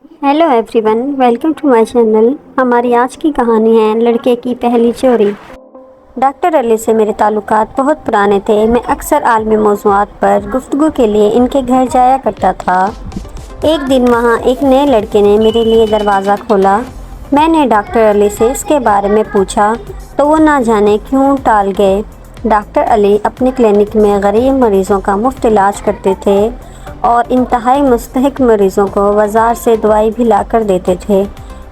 Hello everyone, welcome to my channel. हमारी आज की कहानी है लड़के की पहली चोरी। डॉक्टर अली से मेरे ताल्लुकात बहुत पुराने थे। मैं अक्सर आलमी मौज़ूआत पर गुफ्तगू के लिए इनके घर जाया करता था। एक दिन वहाँ एक नए लड़के ने मेरे लिए दरवाज़ा खोला। मैंने डॉक्टर अली से इसके बारे में पूछा तो वो ना जाने क्यों टाल गए। डॉक्टर अली अपनी क्लिनिक में गरीब मरीज़ों का मुफ्त इलाज करते थे और इंतहाई मुस्तहिक मरीज़ों को बाज़ार से दवाई भी ला कर देते थे।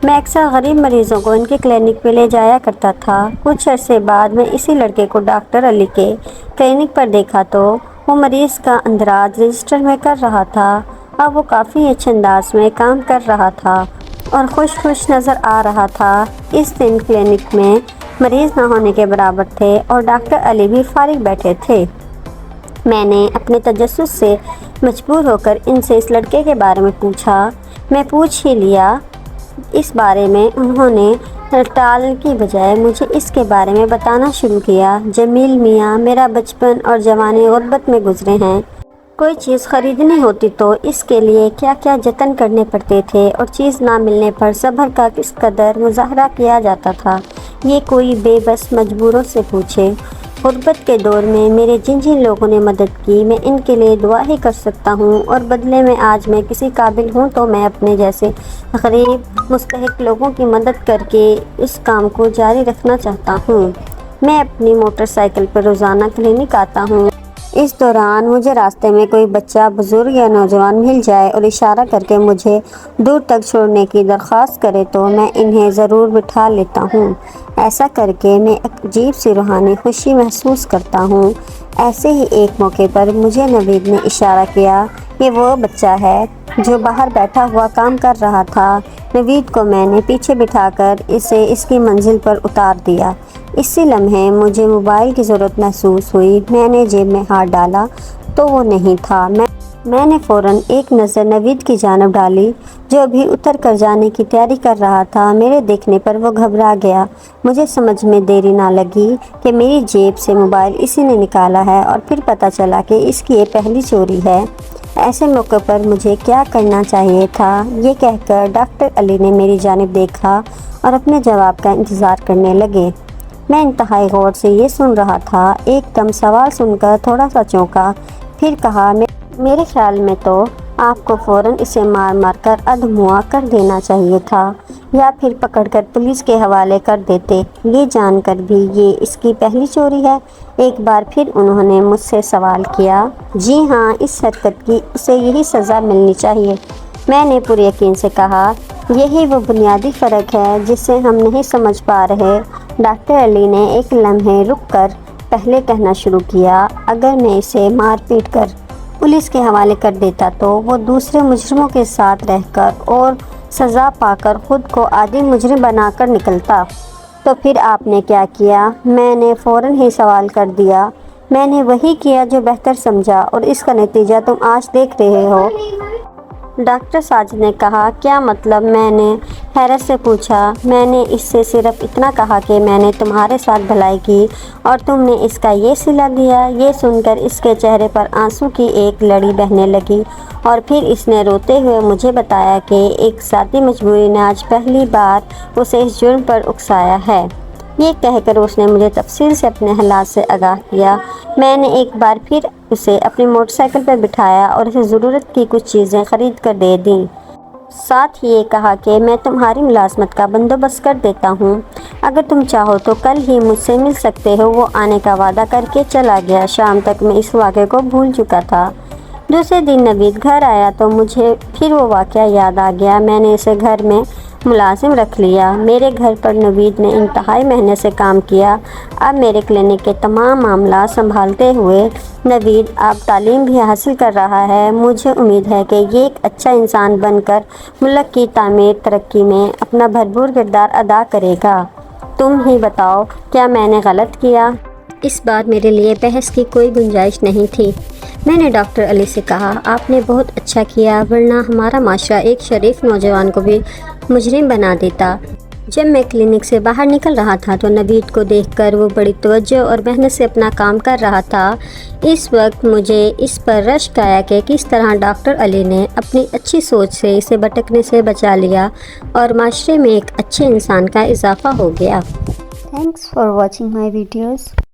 मैं अक्सर गरीब मरीज़ों को इनके क्लिनिक पे ले जाया करता था। कुछ अरसे बाद मैं इसी लड़के को डॉक्टर अली के क्लिनिक पर देखा तो वो मरीज़ का अंदराज रजिस्टर में कर रहा था। अब वो काफ़ी अच्छे अंदाज में काम कर रहा था और खुश नज़र आ रहा था। इस दिन क्लिनिक में मरीज़ ना होने के बराबर थे और डॉक्टर अली भी फारिग बैठे थे। मैंने अपने तजस्सुस से मजबूर होकर इनसे इस लड़के के बारे में पूछा। मैं पूछ ही लिया इस बारे में। उन्होंने टालने की बजाय मुझे इसके बारे में बताना शुरू किया। जमील मियाँ मेरा बचपन और जवानी गुर्बत में गुजरे हैं। कोई चीज़ ख़रीदनी होती तो इसके लिए क्या क्या जतन करने पड़ते थे और चीज़ ना मिलने पर सब्र का किस कदर मुजाहरा किया जाता था, ये कोई बेबस मजबूरों से पूछे। गुर्बत के दौर में मेरे जिन जिन लोगों ने मदद की, मैं इनके लिए दुआ ही कर सकता हूँ और बदले में आज मैं किसी काबिल हूँ तो मैं अपने जैसे गरीब मुस्तहिक लोगों की मदद करके इस काम को जारी रखना चाहता हूँ। मैं अपनी मोटरसाइकिल पर रोज़ाना क्लिनिक आता हूँ। इस दौरान मुझे रास्ते में कोई बच्चा, बुज़ुर्ग या नौजवान मिल जाए और इशारा करके मुझे दूर तक छोड़ने की दरख्वास्त करे तो मैं इन्हें ज़रूर बिठा लेता हूँ। ऐसा करके मैं एक अजीब सी रूहानी खुशी महसूस करता हूँ। ऐसे ही एक मौके पर मुझे नवीद ने इशारा किया कि वो बच्चा है जो बाहर बैठा हुआ काम कर रहा था। नवीद को मैंने पीछे बिठाकर इसे इसकी मंजिल पर उतार दिया। इसी लम्हे मुझे मोबाइल की ज़रूरत महसूस हुई। मैंने जेब में हाथ डाला तो वो नहीं था। मैंने फ़ौरन एक नज़र नवीद की जानब डाली जो अभी उतर कर जाने की तैयारी कर रहा था। मेरे देखने पर वो घबरा गया। मुझे समझ में देरी ना लगी कि मेरी जेब से मोबाइल इसी ने निकाला है और फिर पता चला कि इसकी ये पहली चोरी है। ऐसे मौके पर मुझे क्या करना चाहिए था, ये कहकर डॉक्टर अली ने मेरी जानिब देखा और अपने जवाब का इंतज़ार करने लगे। मैं इंतहाई गौर से ये सुन रहा था। एकदम सवाल सुनकर थोड़ा सा चौंका, फिर कहा, मेरे ख्याल में तो आपको फ़ौरन इसे मार कर अधमुआ कर देना चाहिए था या फिर पकड़कर पुलिस के हवाले कर देते। ये जानकर भी ये इसकी पहली चोरी है। एक बार फिर उन्होंने मुझसे सवाल किया। जी हाँ, इस हरकत की उसे यही सज़ा मिलनी चाहिए। मैंने पूरे यकीन से कहा, यही वो बुनियादी फ़र्क है जिसे हम नहीं समझ पा रहे। डॉक्टर अली ने एक लम्हे रुक कर पहले कहना शुरू किया, अगर मैं इसे मार पीट कर पुलिस के हवाले कर देता तो वो दूसरे मुजरिमों के साथ रहकर और सज़ा पाकर ख़ुद को आदि मुजरिम बनाकर निकलता। तो फिर आपने क्या किया? मैंने फ़ौरन ही सवाल कर दिया। मैंने वही किया जो बेहतर समझा और इसका नतीजा तुम आज देख रहे हो। डॉक्टर साजिद ने कहा, क्या मतलब? मैंने हैरत से पूछा। मैंने इससे सिर्फ इतना कहा कि मैंने तुम्हारे साथ भलाई की और तुमने इसका ये सिला दिया। ये सुनकर इसके चेहरे पर आंसू की एक लड़ी बहने लगी और फिर इसने रोते हुए मुझे बताया कि एक ज़ाती मजबूरी ने आज पहली बार उसे इस जुर्म पर उकसाया है। ये कहकर उसने मुझे तफसील से अपने हालात से आगाह किया। मैंने एक बार फिर उसे अपनी मोटरसाइकिल पर बिठाया और उसे ज़रूरत की कुछ चीज़ें ख़रीद कर दे दी। साथ ही ये कहा कि मैं तुम्हारी मुलाजमत का बंदोबस्त कर देता हूँ, अगर तुम चाहो तो कल ही मुझसे मिल सकते हो। वो आने का वादा करके चला गया। शाम तक मैं इस वाक़े को भूल चुका था। दूसरे दिन नवीद घर आया तो मुझे फिर वो वाक़या याद आ गया। मैंने इसे घर में मुलाजिम रख लिया। मेरे घर पर नवीद ने इंतहाई मेहनत से काम किया। अब मेरे क्लिनिक के तमाम मामला संभालते हुए नवीद अब तालीम भी हासिल कर रहा है। मुझे उम्मीद है कि ये एक अच्छा इंसान बनकर मुल्क की तामीर तरक्की में अपना भरपूर किरदार अदा करेगा। तुम ही बताओ, क्या मैंने गलत किया? इस बार मेरे लिए बहस की कोई गुंजाइश नहीं थी। मैंने डॉक्टर अली से कहा, आपने बहुत अच्छा किया, वरना हमारा माशरा एक शरीफ नौजवान को भी मुजरिम बना देता। جب میں کلینک سے باہر نکل رہا تھا تو نوید کو دیکھ کر وہ بڑی توجہ اور محنت سے اپنا کام کر رہا تھا۔ اس وقت مجھے اس پر رشک آیا کہ کس طرح ڈاکٹر علی نے اپنی اچھی سوچ سے اسے بھٹکنے سے بچا لیا اور معاشرے میں ایک اچھے انسان کا اضافہ ہو گیا۔ Thanks for watching my videos.